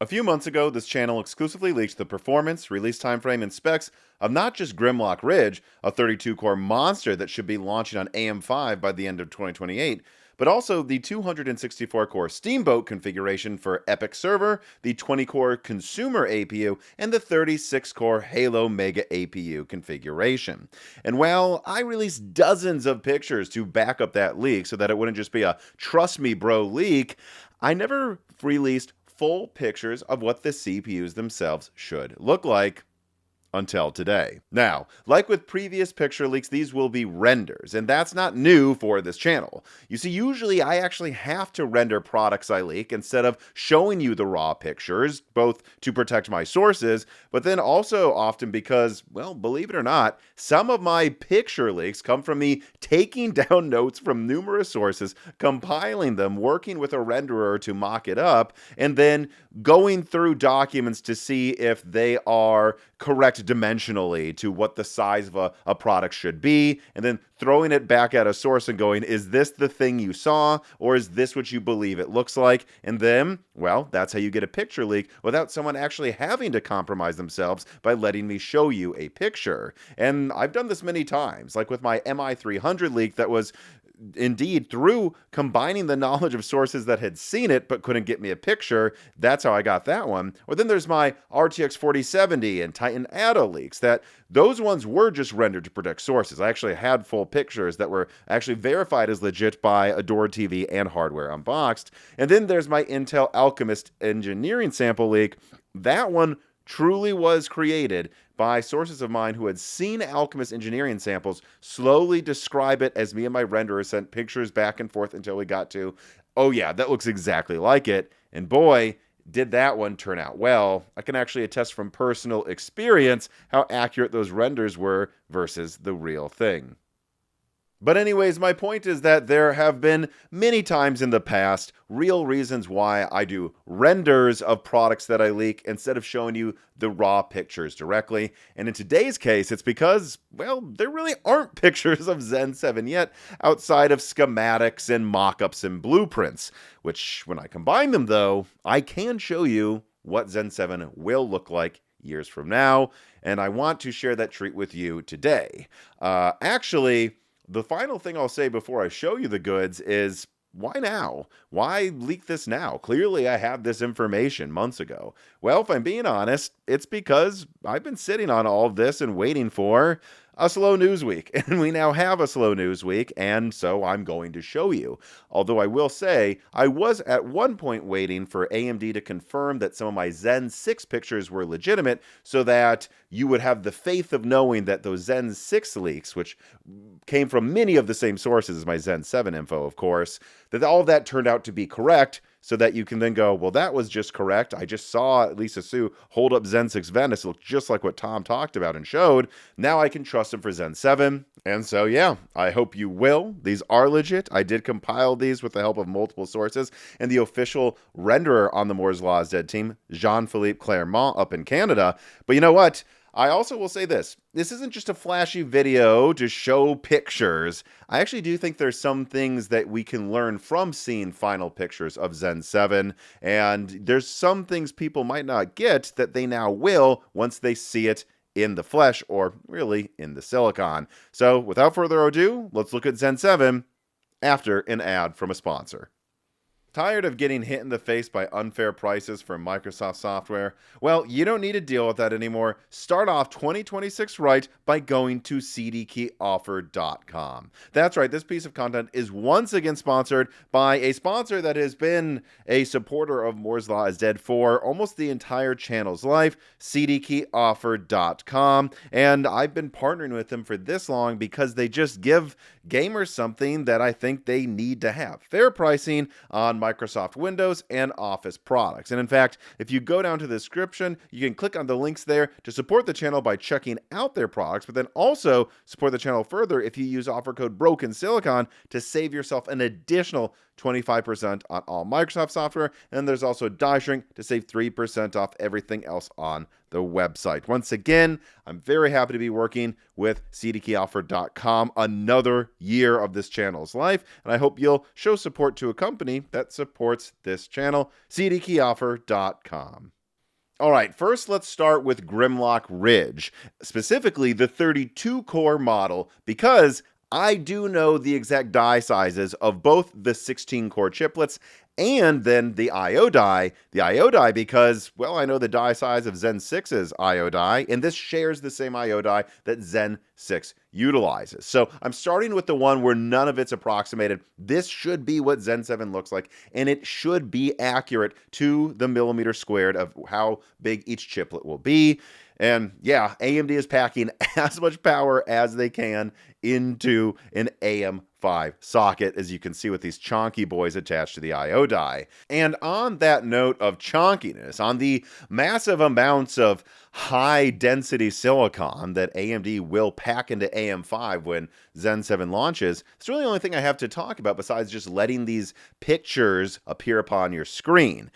A few months ago, this channel exclusively leaked the performance, release timeframe, and specs of not just Grimlock Ridge, a 32-core monster that should be launching on AM5 by the end of 2028, but also the 264-core Steamboat configuration for Epic Server, the 20-core Consumer APU, and the 36-core Halo Mega APU configuration. And while I released dozens of pictures to back up that leak so that it wouldn't just be a trust me bro leak, I never released full pictures of what the CPUs themselves should look like until today. Now, like with previous picture leaks, these will be renders, and that's not new for this channel. You see, usually I actually have to render products I leak instead of showing you the raw pictures, both to protect my sources, but then also often because, well, believe it or not, some of my picture leaks come from me taking down notes from numerous sources, compiling them, working with a renderer to mock it up, and then going through documents to see if they are correct dimensionally to what the size of a product should be, and then throwing it back at a source and going, is this the thing you saw, or is this what you believe it looks like? And then, well, that's how you get a picture leak without someone actually having to compromise themselves by letting me show you a picture. And I've done this many times, like with my MI300 leak that was indeed through combining the knowledge of sources that had seen it but couldn't get me a picture. That's how I got that one. Or then there's my RTX 4070 and Titan Atto leaks. Those ones were just rendered to protect sources. I actually had full pictures that were actually verified as legit by Adored TV and Hardware Unboxed. And then there's my Intel Alchemist engineering sample leak. That one truly was created by sources of mine who had seen Alchemist engineering samples slowly describe it as me and my renderer sent pictures back and forth until we got to, oh yeah, that looks exactly like it. And boy, did that one turn out well. I can actually attest from personal experience how accurate those renders were versus the real thing. But anyways, my point is that there have been many times in the past real reasons why I do renders of products that I leak instead of showing you the raw pictures directly. And in today's case, it's because, well, there really aren't pictures of Zen 7 yet outside of schematics and mock-ups and blueprints, which when I combine them though, I can show you what Zen 7 will look like years from now. And I want to share that treat with you today. Actually, the final thing I'll say before I show you the goods is, why now? Why leak this now? Clearly, I had this information months ago. Well, if I'm being honest, it's because I've been sitting on all of this and waiting for a slow news week. And we now have a slow news week, and so I'm going to show you. Although I will say, I was at one point waiting for AMD to confirm that some of my Zen 6 pictures were legitimate so that you would have the faith of knowing that those Zen 6 leaks, which came from many of the same sources as my Zen 7 info, of course, that all of that turned out to be correct, so that you can then go, well, that was just correct. I just saw Lisa Su hold up Zen 6 Venice. It looked just like what Tom talked about and showed. Now I can trust him for Zen 7. And so, yeah, I hope you will. These are legit. I did compile these with the help of multiple sources. And the official renderer on the Moore's Law is Dead team, Jean-Philippe Clermont up in Canada. But you know what? I also will say this. This isn't just a flashy video to show pictures. I actually do think there's some things that we can learn from seeing final pictures of Zen 7. And there's some things people might not get that they now will once they see it in the flesh, or really in the silicon. So without further ado, let's look at Zen 7 after an ad from a sponsor. Tired of getting hit in the face by unfair prices from Microsoft software? Well, you don't need to deal with that anymore. Start off 2026 right by going to CDkeyoffer.com. That's right, this piece of content is once again sponsored by a sponsor that has been a supporter of Moore's Law is Dead for almost the entire channel's life, CDkeyoffer.com. And I've been partnering with them for this long because they just give gamers something that I think they need to have. Fair pricing on Microsoft Windows and Office products. And in fact, if you go down to the description, you can click on the links there to support the channel by checking out their products, but then also support the channel further if you use offer code BROKENSILICON to save yourself an additional 25% on all Microsoft software. And there's also Die Shrink to save 3% off everything else on the website. Once again, I'm very happy to be working with CDkeyoffer.com another year of this channel's life, and I hope you'll show support to a company that supports this channel, CDkeyoffer.com. All right, first let's start with Grimlock Ridge, specifically the 32-core model, because I do know the exact die sizes of both the 16-core chiplets and then the I/O die. The I/O die because, well, I know the die size of Zen 6's I/O die, and this shares the same I/O die that Zen 6 utilizes. So I'm starting with the one where none of it's approximated. This should be what Zen 7 looks like, and it should be accurate to the millimeter squared of how big each chiplet will be. And yeah, AMD is packing as much power as they can into an AM5 socket, as you can see with these chonky boys attached to the I/O die. And on that note of chonkiness, on the massive amounts of high-density silicon that AMD will pack into AM5 when Zen 7 launches, it's really the only thing I have to talk about besides just letting these pictures appear upon your screen.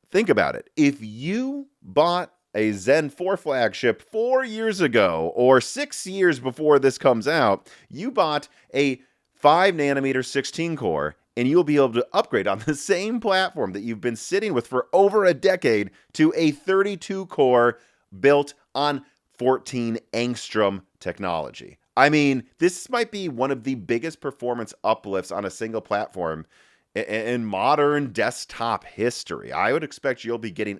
Think about it. If you bought a Zen 4 flagship 4 years ago, or 6 years before this comes out, you bought a 5nm 16 core, and you'll be able to upgrade on the same platform that you've been sitting with for over a decade to a 32 core built on 14 angstrom technology. I mean, this might be one of the biggest performance uplifts on a single platform in modern desktop history. I would expect you'll be getting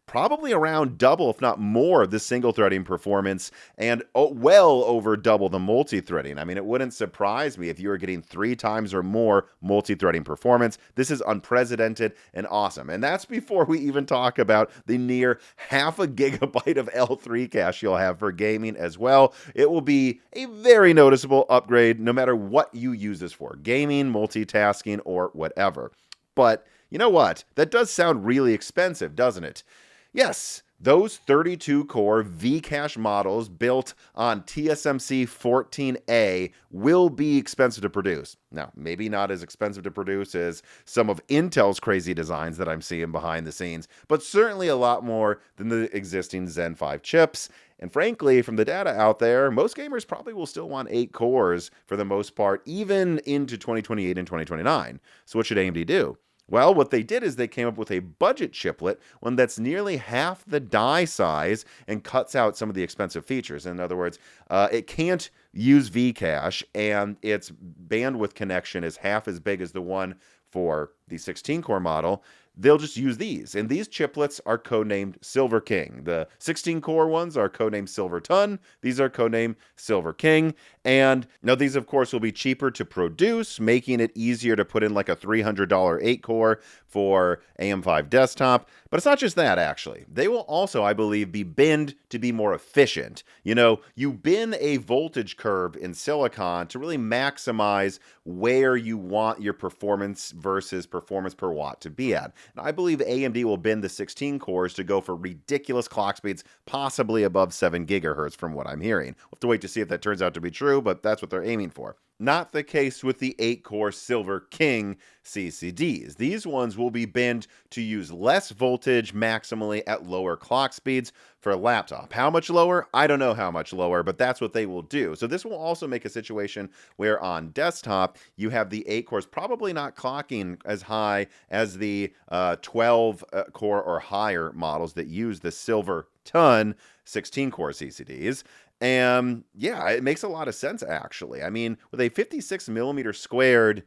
probably around double, if not more, the single threading performance, and well over double the multi-threading. I mean, it wouldn't surprise me if you were getting 3 times or more multi-threading performance. This is unprecedented and awesome. And that's before we even talk about the near half a gigabyte of L3 cache you'll have for gaming as well. It will be a very noticeable upgrade no matter what you use this for, gaming, multitasking, or whatever. But you know what? That does sound really expensive, doesn't it? Yes, those 32-core V-cache models built on TSMC 14A will be expensive to produce. Now, maybe not as expensive to produce as some of Intel's crazy designs that I'm seeing behind the scenes, but certainly a lot more than the existing Zen 5 chips. And frankly, from the data out there, most gamers probably will still want 8 cores for the most part, even into 2028 and 2029. So what should AMD do? Well, what they did is they came up with a budget chiplet, one that's nearly half the die size and cuts out some of the expensive features. In other words, it can't use V-cache, and its bandwidth connection is half as big as the one for the 16-core model. They'll just use these, and these chiplets are codenamed Silverking. The 16-core ones are codenamed Silverton. These are codenamed Silverking. And now these, of course, will be cheaper to produce, making it easier to put in like a $300 8-core for AM5 desktop. But it's not just that, actually. They will also, I believe, be binned to be more efficient. You know, you bin a voltage curve in silicon to really maximize where you want your performance versus performance per watt to be at. And I believe AMD will bin the 16 cores to go for ridiculous clock speeds, possibly above 7 gigahertz from what I'm hearing. We'll have to wait to see if that turns out to be true, but that's what they're aiming for. Not the case with the 8-core Silverking CCDs. These ones will be binned to use less voltage maximally at lower clock speeds for a laptop. How much lower? I don't know how much lower, but that's what they will do. So this will also make a situation where on desktop, you have the 8 cores probably not clocking as high as the 12-core or higher models that use the Silverton 16-core CCDs. And yeah, it makes a lot of sense, actually. I mean, with a 56 millimeter squared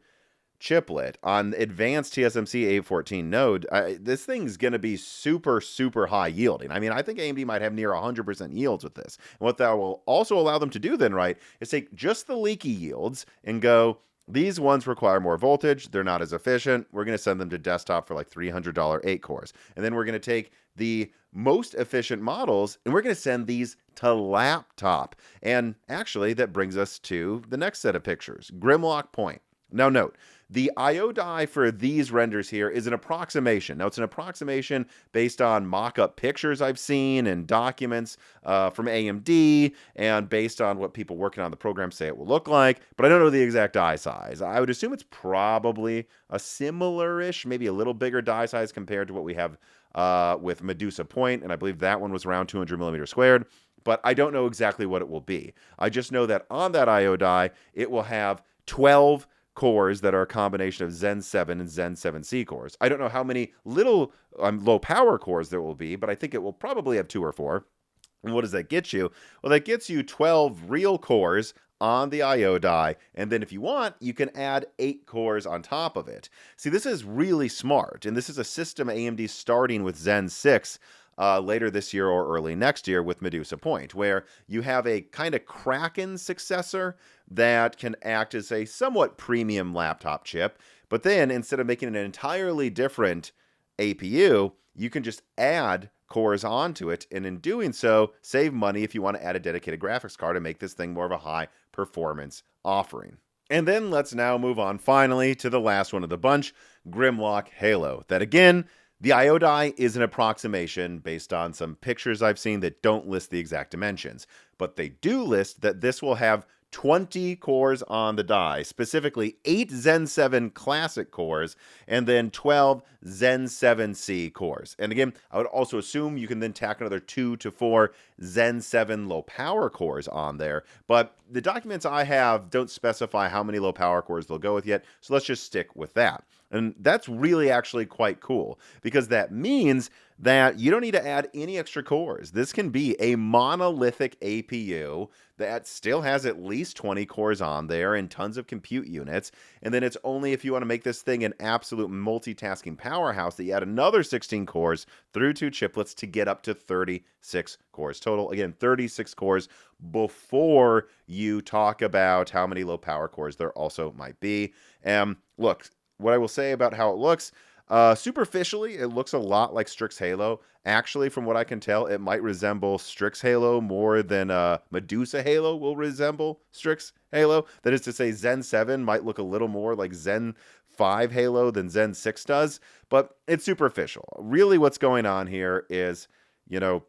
chiplet on advanced TSMC 814 node, this thing's going to be super, super high yielding. I mean, I think AMD might have near 100% yields with this. And what that will also allow them to do then, right, is take just the leaky yields and go, these ones require more voltage. They're not as efficient. We're going to send them to desktop for like $300 8 cores. And then we're going to take the most efficient models and we're going to send these to laptop. And actually, that brings us to the next set of pictures. Grimlock Point. Now note, the IO die for these renders here is an approximation. Now it's an approximation based on mock-up pictures I've seen and documents from AMD, and based on what people working on the program say it will look like, but I don't know the exact die size. I would assume it's probably a similar-ish, maybe a little bigger die size compared to what we have with Medusa Point, and I believe that one was around 200 millimeters squared, but I don't know exactly what it will be. I just know that on that IO die, it will have 12 cores that are a combination of Zen 7 and Zen 7C cores. I don't know how many little low power cores there will be, but I think it will probably have 2 or 4. And what does that get you? Well, that gets you 12 real cores on the IO die, and then if you want, you can add 8 cores on top of it. See, this is really smart, and this is a system AMD starting with Zen 6 later this year or early next year with Medusa Point, where you have a kind of Kraken successor that can act as a somewhat premium laptop chip, but then instead of making an entirely different APU, you can just add cores onto it, and in doing so, save money if you want to add a dedicated graphics card and make this thing more of a high performance offering. And then let's now move on finally to the last one of the bunch, Grimlock Halo. That again, the IO die is an approximation based on some pictures I've seen that don't list the exact dimensions, but they do list that this will have 20 cores on the die, specifically 8 Zen 7 classic cores, and then 12 Zen 7C cores. And again, I would also assume you can then tack another 2 to 4 Zen 7 low power cores on there, but the documents I have don't specify how many low power cores they'll go with yet, so let's just stick with that. And that's really actually quite cool, because that means that you don't need to add any extra cores. This can be a monolithic APU that still has at least 20 cores on there and tons of compute units. And then it's only if you want to make this thing an absolute multitasking powerhouse that you add another 16 cores through 2 chiplets to get up to 36 cores total. Again, 36 cores before you talk about how many low power cores there also might be. Look, what I will say about how it looks, superficially, it looks a lot like Strix Halo. Actually, from what I can tell, it might resemble Strix Halo more than Medusa Halo will resemble Strix Halo. That is to say, Zen 7 might look a little more like Zen 5 Halo than Zen 6 does, but it's superficial. Really what's going on here is, you know,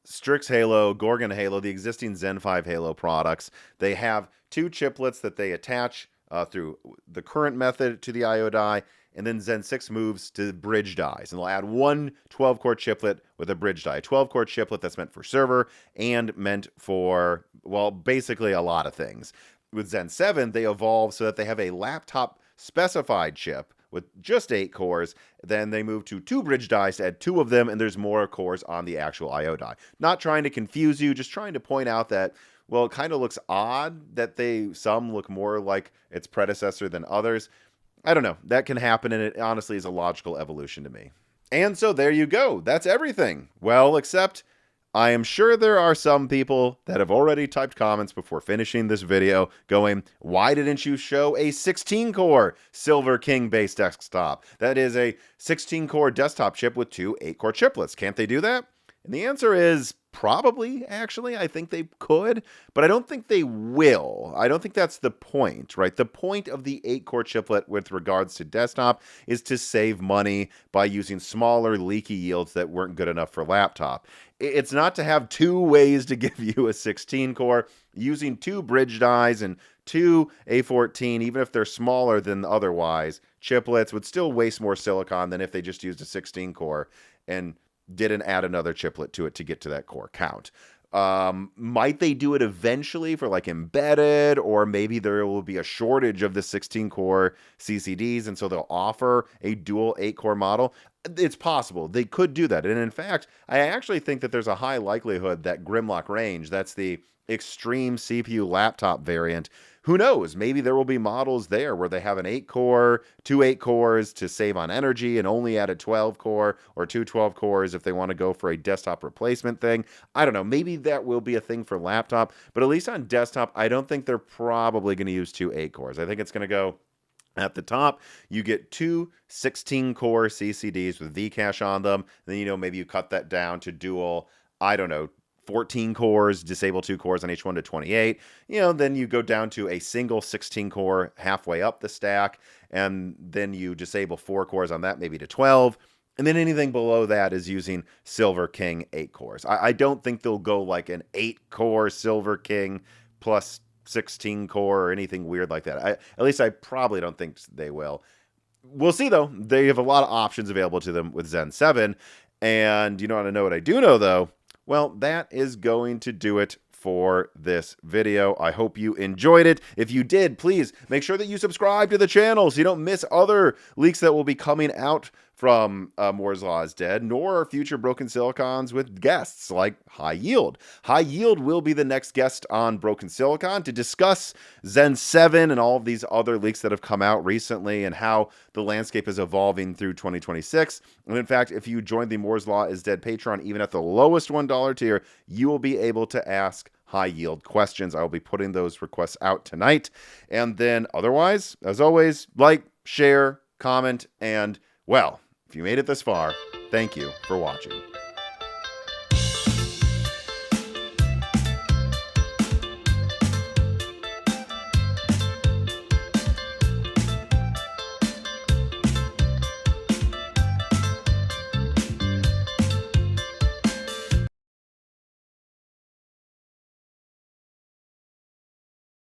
Strix Halo, Gorgon Halo, the existing Zen 5 Halo products, they have 2 chiplets that they attach through the current method to the IO die, and then Zen 6 moves to bridge dies, and they'll add one 12-core chiplet with a bridge die. A 12-core chiplet that's meant for server and meant for, well, basically a lot of things. With Zen 7, they evolve so that they have a laptop-specified chip with just 8 cores. Then they move to 2 bridge dies to add 2 of them, and there's more cores on the actual IO die. Not trying to confuse you, just trying to point out that, well, it kind of looks odd that some look more like its predecessor than others. I don't know. That can happen, and it honestly is a logical evolution to me. And so there you go. That's everything. Well, except I am sure there are some people that have already typed comments before finishing this video going, why didn't you show a 16-core Silverking based desktop? That is a 16-core desktop chip with 2 8-core chiplets. Can't they do that? And the answer is probably, actually. I think they could, but I don't think they will. I don't think that's the point, right? The point of the 8-core chiplet with regards to desktop is to save money by using smaller leaky yields that weren't good enough for laptop. It's not to have 2 ways to give you a 16-core. Using 2 bridge dies and 2 A14, even if they're smaller than otherwise, chiplets would still waste more silicon than if they just used a 16-core and didn't add another chiplet to it to get to that core count. Might they do it eventually for like embedded, or maybe there will be a shortage of the 16-core CCDs, and so they'll offer a dual 8-core model? It's possible. They could do that. And in fact, I actually think that there's a high likelihood that Grimlock Range, that's the extreme CPU laptop variant, who knows, maybe there will be models there where they have an 8-core, 2 8-cores to save on energy and only add a 12-core or 2 12-cores if they want to go for a desktop replacement thing. I don't know, maybe that will be a thing for laptop, but at least on desktop, I don't think they're probably going to use 2 8-cores. I think it's going to go at the top, you get 2 16-core CCDs with Vcache on them. Then, maybe you cut that down to dual, I don't know, 14 cores, disable 2 cores on each one to 28. Then you go down to a single 16 core halfway up the stack, and then you disable 4 cores on that, maybe to 12. And then anything below that is using Silverking 8 cores. I don't think they'll go like an 8-core Silverking plus 16 core or anything weird like that. At least I probably don't think they will. We'll see, though. They have a lot of options available to them with Zen 7. And you want to know what I do know, though? Well, that is going to do it for this video. I hope you enjoyed it. If you did, please make sure that you subscribe to the channel so you don't miss other leaks that will be coming out from Moore's Law is Dead, nor future Broken Silicons with guests like High Yield. High Yield will be the next guest on Broken Silicon to discuss Zen 7 and all of these other leaks that have come out recently and how the landscape is evolving through 2026. And in fact, if you join the Moore's Law is Dead Patreon, even at the lowest $1 tier, you will be able to ask High Yield questions. I will be putting those requests out tonight. And then otherwise, as always, like, share, comment, and, well, if you made it this far, thank you for watching.